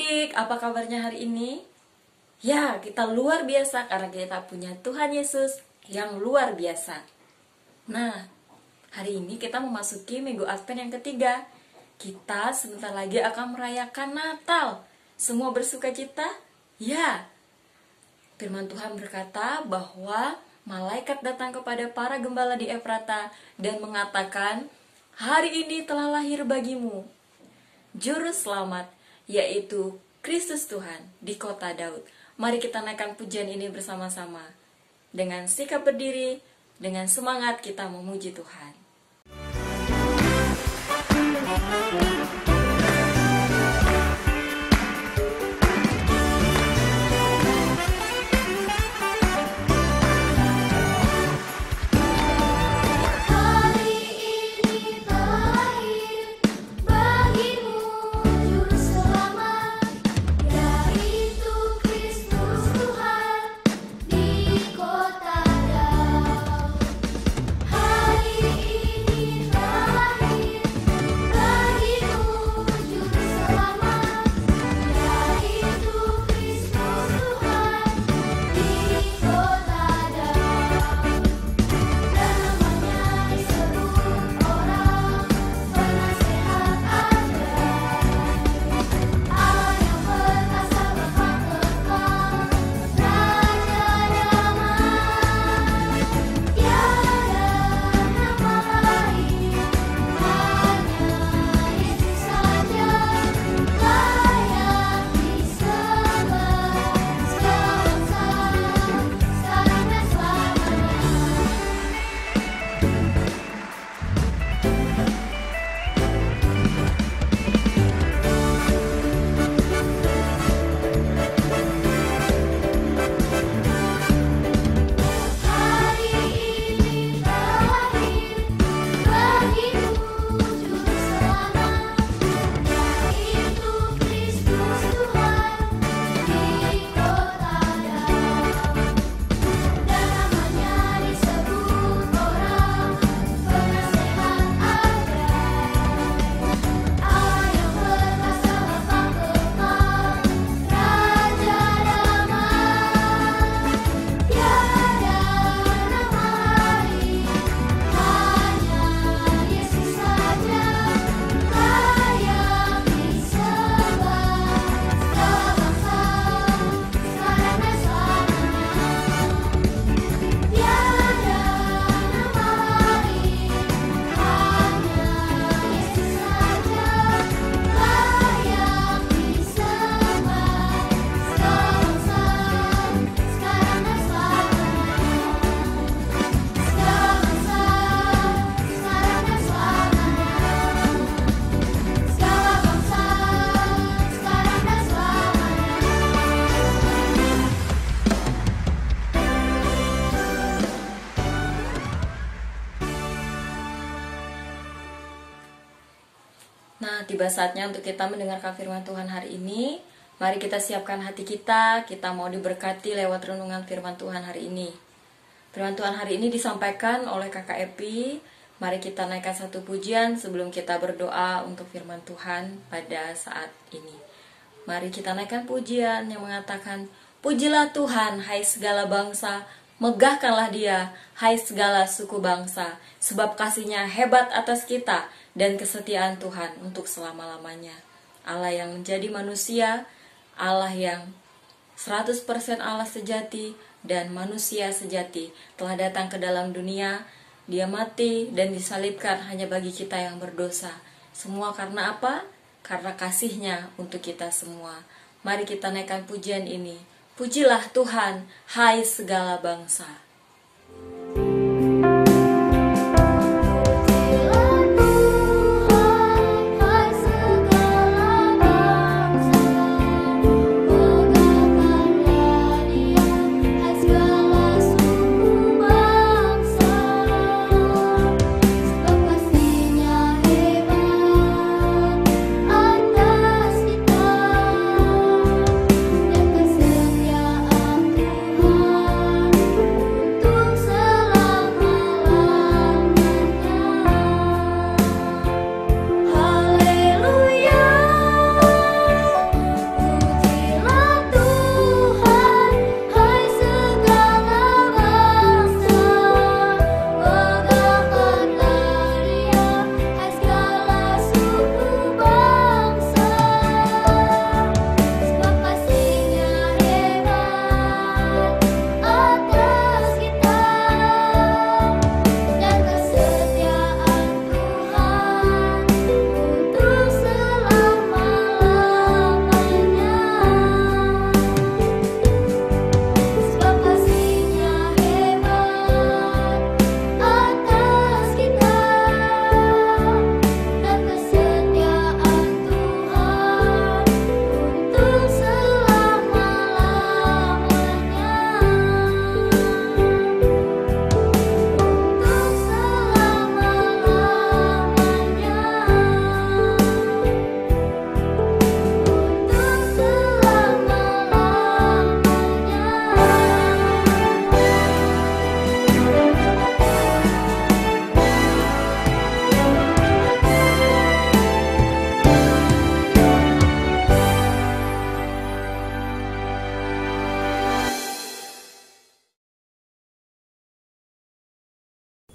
adik-adik, apa kabarnya hari ini? Ya, kita luar biasa karena kita punya Tuhan Yesus yang luar biasa. Nah, hari ini kita memasuki Minggu Advent yang ketiga. Kita sebentar lagi akan merayakan Natal. Semua bersuka cita? Ya. Firman Tuhan berkata bahwa malaikat datang kepada para gembala di Efrata dan mengatakan, "Hari ini telah lahir bagimu Juru Selamat, yaitu Kristus Tuhan di kota Daud." Mari kita naikkan pujian ini bersama-sama. Dengan sikap berdiri, dengan semangat kita memuji Tuhan. Nah, tiba saatnya untuk kita mendengarkan firman Tuhan hari ini. Mari kita siapkan hati kita mau diberkati lewat renungan firman Tuhan hari ini. Firman Tuhan hari ini disampaikan oleh Kakak Epi. Mari kita naikkan satu pujian sebelum kita berdoa untuk firman Tuhan pada saat ini. Mari kita naikkan pujian yang mengatakan, "Pujilah Tuhan, hai segala bangsa, megahkanlah Dia, hai segala suku bangsa, sebab kasih-Nya hebat atas kita, dan kesetiaan Tuhan untuk selama-lamanya." Allah yang menjadi manusia, Allah yang 100% Allah sejati dan manusia sejati telah datang ke dalam dunia. Dia mati dan disalibkan hanya bagi kita yang berdosa. Semua karena apa? Karena kasih-Nya untuk kita semua. Mari kita naikkan pujian ini. Pujilah Tuhan, hai segala bangsa. Kesetiaan Tuhan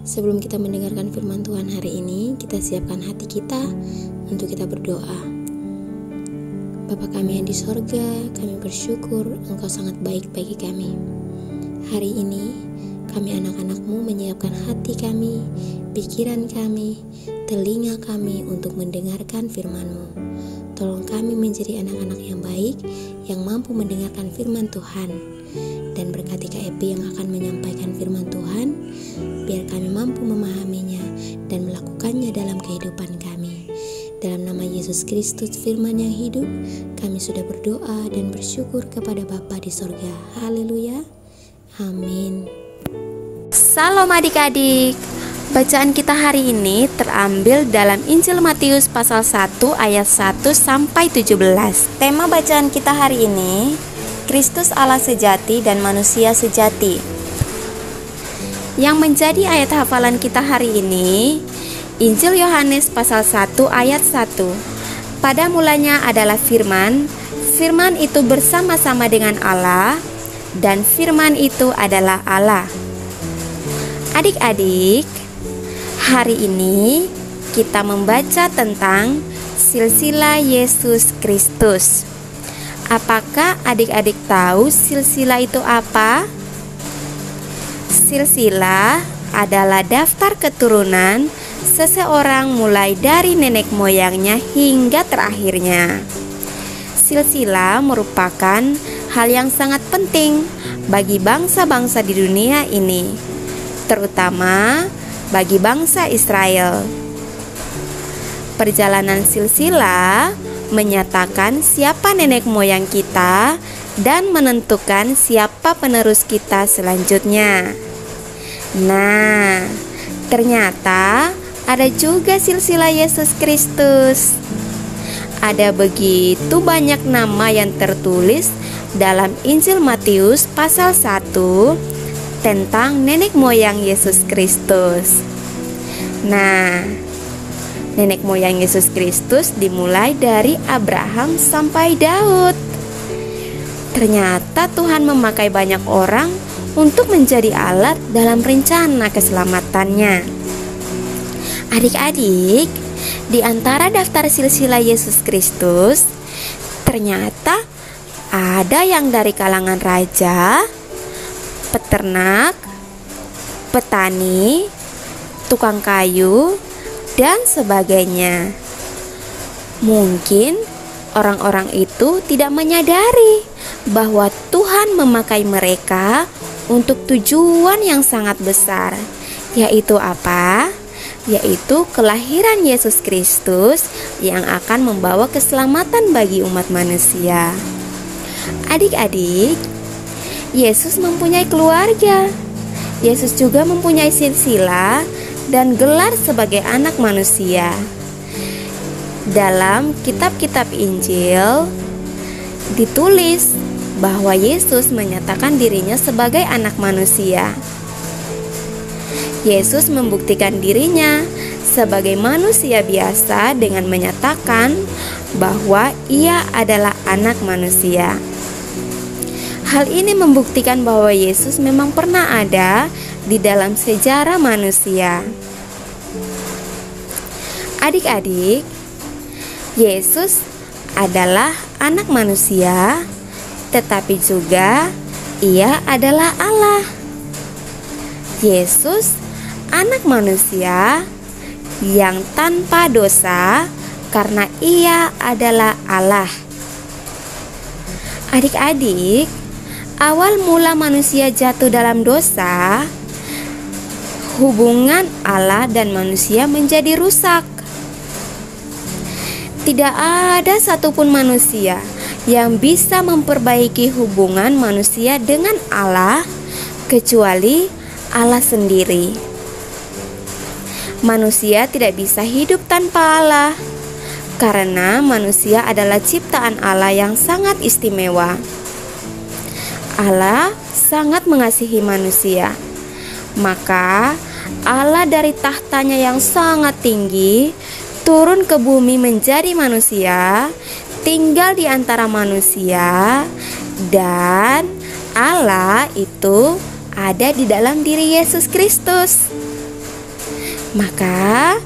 Sebelum kita mendengarkan firman Tuhan hari ini, kita siapkan hati kita untuk kita berdoa. Bapa kami yang di sorga, kami bersyukur Engkau sangat baik bagi kami. Hari ini, kami anak-anak-Mu menyiapkan hati kami, pikiran kami, telinga kami untuk mendengarkan firman-Mu. Tolong kami menjadi anak-anak yang baik, yang mampu mendengarkan firman Tuhan. Dan berkati Kak Epi yang akan menyampaikan firman Tuhan, biar kami mampu memahaminya dan melakukannya dalam kehidupan kami. Dalam nama Yesus Kristus firman yang hidup, kami sudah berdoa dan bersyukur kepada Bapa di sorga. Haleluya. Amin. Salam adik-adik. Bacaan kita hari ini terambil dalam Injil Matius pasal 1 ayat 1 sampai 17. Tema bacaan kita hari ini, Kristus Allah sejati dan manusia sejati. Yang menjadi ayat hafalan kita hari ini, Injil Yohanes pasal 1 ayat 1. Pada mulanya adalah firman, firman itu bersama-sama dengan Allah, dan firman itu adalah Allah. Adik-adik, hari ini kita membaca tentang silsilah Yesus Kristus. Apakah adik-adik tahu silsilah itu apa? Silsilah adalah daftar keturunan seseorang mulai dari nenek moyangnya hingga terakhirnya. Silsilah merupakan hal yang sangat penting bagi bangsa-bangsa di dunia ini, terutama bagi bangsa Israel. Perjalanan silsilah menyatakan siapa nenek moyang kita dan menentukan siapa penerus kita selanjutnya. Nah, ternyata ada juga silsilah Yesus Kristus. Ada begitu banyak nama yang tertulis dalam Injil Matius pasal 1 tentang nenek moyang Yesus Kristus. Nah, nenek moyang Yesus Kristus dimulai dari Abraham sampai Daud. Ternyata Tuhan memakai banyak orang untuk menjadi alat dalam rencana keselamatannya. Adik-adik, di antara daftar silsilah Yesus Kristus, ternyata ada yang dari kalangan raja, peternak, petani, tukang kayu, dan sebagainya. Mungkin orang-orang itu tidak menyadari bahwa Tuhan memakai mereka untuk tujuan yang sangat besar, yaitu apa? Yaitu kelahiran Yesus Kristus yang akan membawa keselamatan bagi umat manusia. Adik-adik, Yesus mempunyai keluarga. Yesus juga mempunyai silsilah dan gelar sebagai anak manusia. Dalam kitab-kitab Injil ditulis bahwa Yesus menyatakan dirinya sebagai anak manusia. Yesus membuktikan dirinya sebagai manusia biasa dengan menyatakan bahwa ia adalah anak manusia. Hal ini membuktikan bahwa Yesus memang pernah ada di dalam sejarah manusia. Adik-adik, Yesus adalah anak manusia, tetapi juga ia adalah Allah. Yesus anak manusia yang tanpa dosa karena ia adalah Allah. Adik-adik, awal mula manusia jatuh dalam dosa, hubungan Allah dan manusia menjadi rusak. Tidak ada satupun manusia yang bisa memperbaiki hubungan manusia dengan Allah kecuali Allah sendiri. Manusia tidak bisa hidup tanpa Allah karena manusia adalah ciptaan Allah yang sangat istimewa. Allah sangat mengasihi manusia. Maka Allah dari tahtanya yang sangat tinggi turun ke bumi menjadi manusia, tinggal di antara manusia, dan Allah itu ada di dalam diri Yesus Kristus. Maka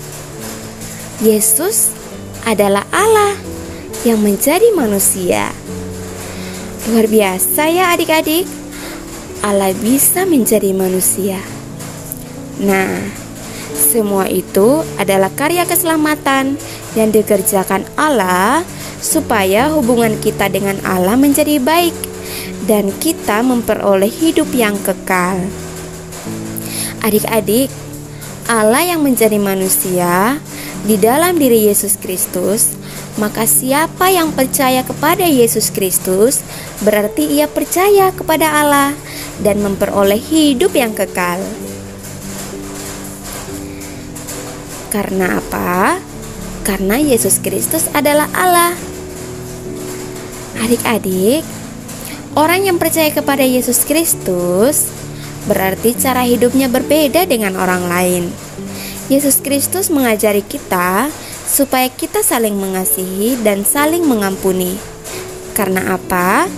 Yesus adalah Allah yang menjadi manusia. Luar biasa ya adik-adik, Allah bisa menjadi manusia. Nah, semua itu adalah karya keselamatan yang dikerjakan Allah supaya hubungan kita dengan Allah menjadi baik dan kita memperoleh hidup yang kekal. Adik-adik, Allah yang menjadi manusia di dalam diri Yesus Kristus, maka siapa yang percaya kepada Yesus Kristus berarti ia percaya kepada Allah dan memperoleh hidup yang kekal. Karena apa? Karena Yesus Kristus adalah Allah. Adik-adik, orang yang percaya kepada Yesus Kristus berarti cara hidupnya berbeda dengan orang lain. Yesus Kristus mengajari kita supaya kita saling mengasihi dan saling mengampuni. Karena apa?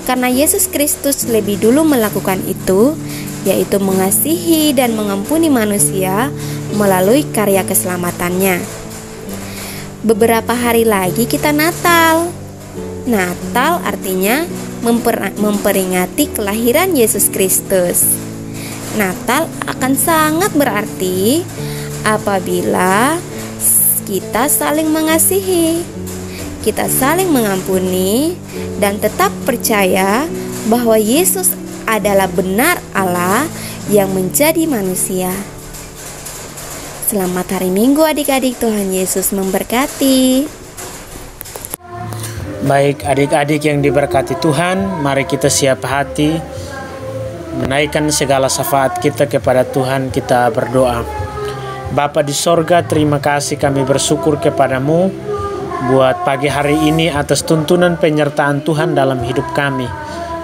Karena Yesus Kristus lebih dulu melakukan itu, yaitu mengasihi dan mengampuni manusia melalui karya keselamatannya. Beberapa hari lagi kita Natal. Natal artinya memperingati kelahiran Yesus Kristus. Natal akan sangat berarti apabila kita saling mengasihi, kita saling mengampuni, dan tetap percaya bahwa Yesus adalah benar Allah yang menjadi manusia. Selamat hari Minggu adik-adik, Tuhan Yesus memberkati. Baik adik-adik yang diberkati Tuhan, mari kita siap hati menaikkan segala syafaat kita kepada Tuhan. Kita berdoa. Bapa di sorga, terima kasih kami bersyukur kepadamu buat pagi hari ini atas tuntunan penyertaan Tuhan dalam hidup kami.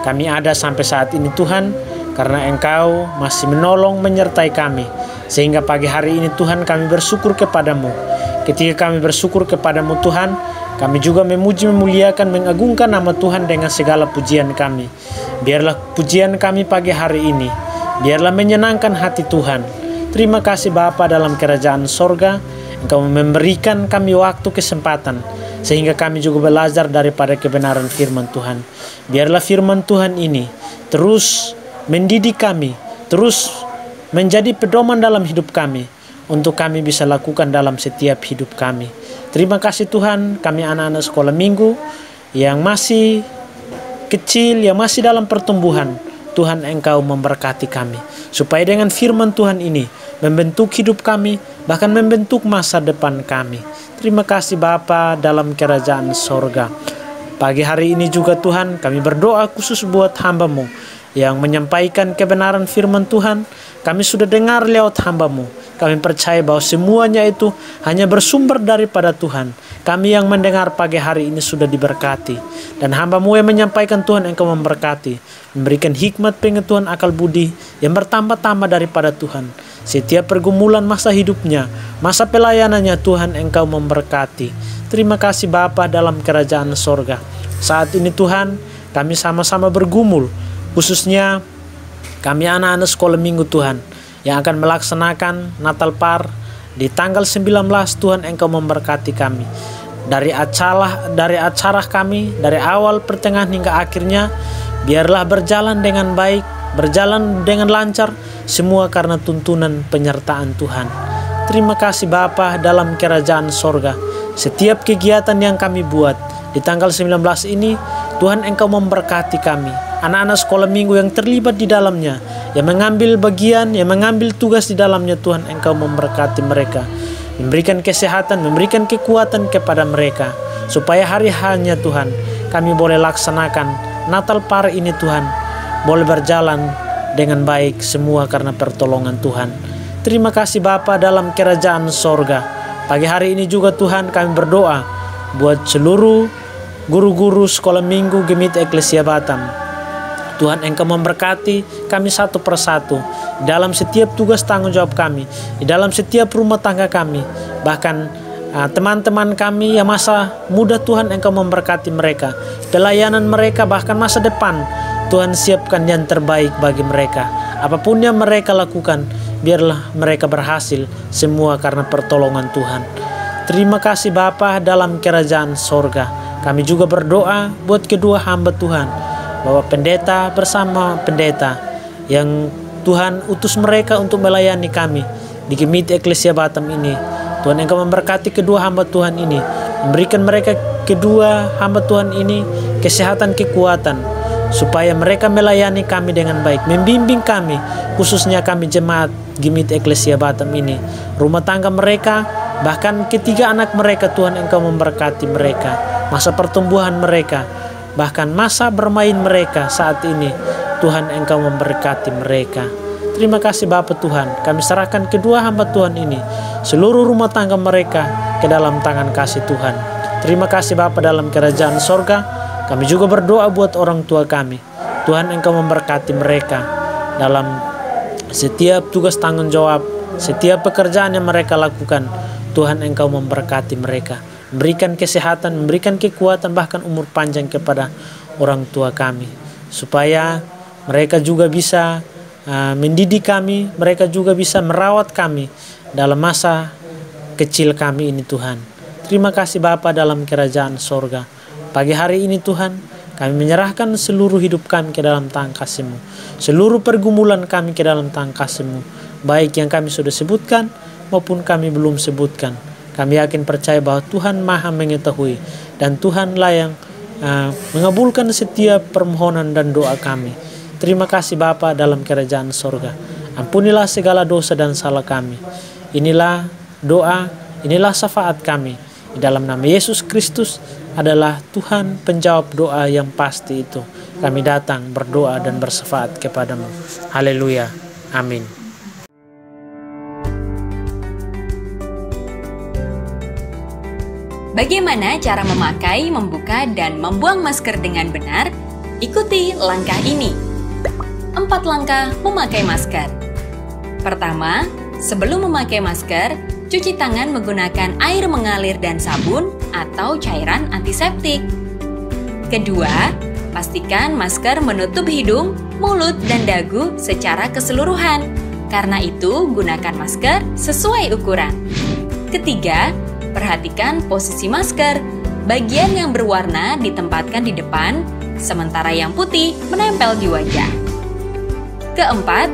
Kami ada sampai saat ini Tuhan karena Engkau masih menolong menyertai kami. Sehingga pagi hari ini Tuhan kami bersyukur kepadamu. Ketika kami bersyukur kepadamu Tuhan, kami juga memuji, memuliakan, mengagungkan nama Tuhan dengan segala pujian kami. Biarlah pujian kami pagi hari ini, biarlah menyenangkan hati Tuhan. Terima kasih Bapa dalam kerajaan sorga, Engkau memberikan kami waktu kesempatan, sehingga kami juga belajar daripada kebenaran firman Tuhan. Biarlah firman Tuhan ini terus mendidik kami, terus menjadi pedoman dalam hidup kami, untuk kami bisa lakukan dalam setiap hidup kami. Terima kasih Tuhan, kami anak-anak sekolah minggu yang masih kecil, yang masih dalam pertumbuhan. Tuhan Engkau memberkati kami, supaya dengan firman Tuhan ini membentuk hidup kami, bahkan membentuk masa depan kami. Terima kasih Bapa dalam kerajaan sorga. Pagi hari ini juga Tuhan kami berdoa khusus buat hamba-Mu yang menyampaikan kebenaran firman Tuhan. Kami sudah dengar lewat hamba-Mu. Kami percaya bahwa semuanya itu hanya bersumber daripada Tuhan. Kami yang mendengar pagi hari ini sudah diberkati. Dan hamba-Mu yang menyampaikan Tuhan Engkau memberkati. Memberikan hikmat, pengetahuan, akal budi yang bertambah-tambah daripada Tuhan. Setiap pergumulan masa hidupnya, masa pelayanannya Tuhan Engkau memberkati. Terima kasih Bapa dalam kerajaan sorga. Saat ini Tuhan kami sama-sama bergumul. Khususnya kami anak-anak sekolah minggu Tuhan yang akan melaksanakan Natal Par di tanggal 19 Tuhan Engkau memberkati kami. Dari acara kami, dari awal, pertengahan hingga akhirnya, biarlah berjalan dengan baik, berjalan dengan lancar, semua karena tuntunan penyertaan Tuhan. Terima kasih Bapa dalam kerajaan sorga. Setiap kegiatan yang kami buat di tanggal 19 ini, Tuhan Engkau memberkati kami. Anak-anak sekolah minggu yang terlibat di dalamnya, yang mengambil bagian, yang mengambil tugas di dalamnya, Tuhan Engkau memberkati mereka. Memberikan kesehatan, memberikan kekuatan kepada mereka. Supaya hari hanya Tuhan, kami boleh laksanakan Natal Par ini Tuhan. Boleh berjalan dengan baik semua karena pertolongan Tuhan. Terima kasih Bapa dalam kerajaan sorga. Pagi hari ini juga Tuhan kami berdoa buat seluruh guru-guru sekolah minggu Gemit Eklesia Batam. Tuhan Engkau memberkati kami satu persatu dalam setiap tugas tanggung jawab kami, di dalam setiap rumah tangga kami, bahkan teman-teman kami yang masa muda Tuhan Engkau memberkati mereka, pelayanan mereka, bahkan masa depan Tuhan siapkan yang terbaik bagi mereka. Apapun yang mereka lakukan, biarlah mereka berhasil, semua karena pertolongan Tuhan. Terima kasih Bapa dalam kerajaan sorga. Kami juga berdoa buat kedua hamba Tuhan, Bapak Pendeta bersama pendeta, yang Tuhan utus mereka untuk melayani kami di Gemiti Eklesia Batam ini. Tuhan Engkau memberkati kedua hamba Tuhan ini, memberikan mereka kedua hamba Tuhan ini kesehatan, kekuatan, supaya mereka melayani kami dengan baik, membimbing kami, khususnya kami jemaat Gemiti Eklesia Batam ini, rumah tangga mereka, bahkan ketiga anak mereka. Tuhan Engkau memberkati mereka, masa pertumbuhan mereka, bahkan masa bermain mereka saat ini. Tuhan Engkau memberkati mereka. Terima kasih Bapa Tuhan, kami serahkan kedua hamba Tuhan ini, seluruh rumah tangga mereka ke dalam tangan kasih Tuhan. Terima kasih Bapa dalam kerajaan sorga. Kami juga berdoa buat orang tua kami. Tuhan Engkau memberkati mereka dalam setiap tugas tanggung jawab, setiap pekerjaan yang mereka lakukan. Tuhan Engkau memberkati mereka, memberikan kesehatan, memberikan kekuatan, bahkan umur panjang kepada orang tua kami, supaya mereka juga bisa mendidik kami, mereka juga bisa merawat kami dalam masa kecil kami ini Tuhan. Terima kasih Bapa dalam kerajaan sorga. Pagi hari ini Tuhan, kami menyerahkan seluruh hidup kami ke dalam tangan kasih-Mu, seluruh pergumulan kami ke dalam tangan kasih-Mu, baik yang kami sudah sebutkan maupun kami belum sebutkan. Kami yakin percaya bahwa Tuhan Maha mengetahui, dan Tuhanlah yang mengabulkan setiap permohonan dan doa kami. Terima kasih Bapa dalam kerajaan sorga. Ampunilah segala dosa dan salah kami. Inilah doa, inilah syafaat kami. Di dalam nama Yesus Kristus adalah Tuhan penjawab doa yang pasti itu. Kami datang berdoa dan bersyafaat kepadamu. Haleluya. Amin. Bagaimana cara memakai, membuka, dan membuang masker dengan benar? Ikuti langkah ini. 4 langkah memakai masker. Pertama, sebelum memakai masker, cuci tangan menggunakan air mengalir dan sabun atau cairan antiseptik. Kedua, pastikan masker menutup hidung, mulut, dan dagu secara keseluruhan. Karena itu, gunakan masker sesuai ukuran. Ketiga, perhatikan posisi masker. Bagian yang berwarna ditempatkan di depan, sementara yang putih menempel di wajah. Keempat,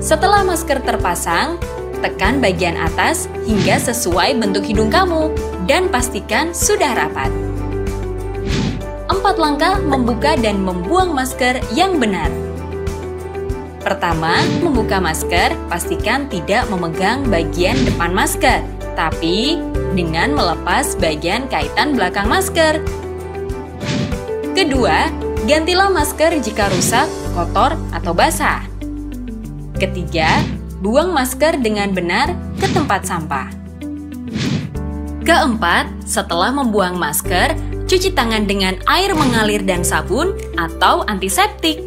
setelah masker terpasang, tekan bagian atas hingga sesuai bentuk hidung kamu dan pastikan sudah rapat. 4 langkah membuka dan membuang masker yang benar. Pertama, membuka masker, pastikan tidak memegang bagian depan masker, tapi dengan melepas bagian kaitan belakang masker. Kedua, gantilah masker jika rusak, kotor, atau basah. Ketiga, buang masker dengan benar ke tempat sampah. Keempat, setelah membuang masker, cuci tangan dengan air mengalir dan sabun atau antiseptik.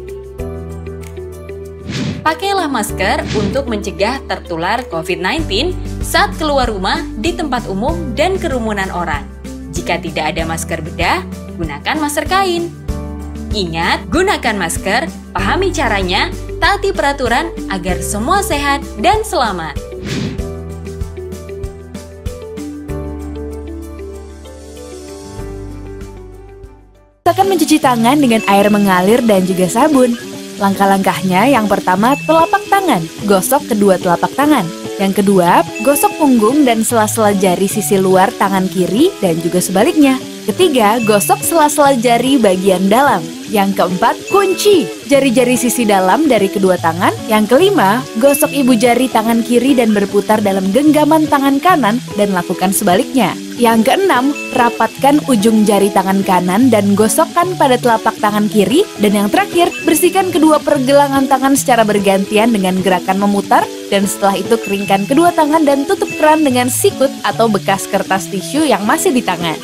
Pakailah masker untuk mencegah tertular COVID-19 saat keluar rumah di tempat umum dan kerumunan orang. Jika tidak ada masker bedah, gunakan masker kain. Ingat, gunakan masker, pahami caranya, taati peraturan agar semua sehat dan selamat. Usahakan mencuci tangan dengan air mengalir dan juga sabun. Langkah-langkahnya, yang pertama, telapak tangan, gosok kedua telapak tangan. Yang kedua, gosok punggung dan sela-sela jari sisi luar tangan kiri dan juga sebaliknya. Ketiga, gosok sela-sela jari bagian dalam. Yang keempat, kunci jari-jari sisi dalam dari kedua tangan. Yang kelima, gosok ibu jari tangan kiri dan berputar dalam genggaman tangan kanan dan lakukan sebaliknya. Yang keenam, rapatkan ujung jari tangan kanan dan gosokkan pada telapak tangan kiri. Dan yang terakhir, bersihkan kedua pergelangan tangan secara bergantian dengan gerakan memutar. Dan setelah itu keringkan kedua tangan dan tutup keran dengan sikut atau bekas kertas tisu yang masih di tangan.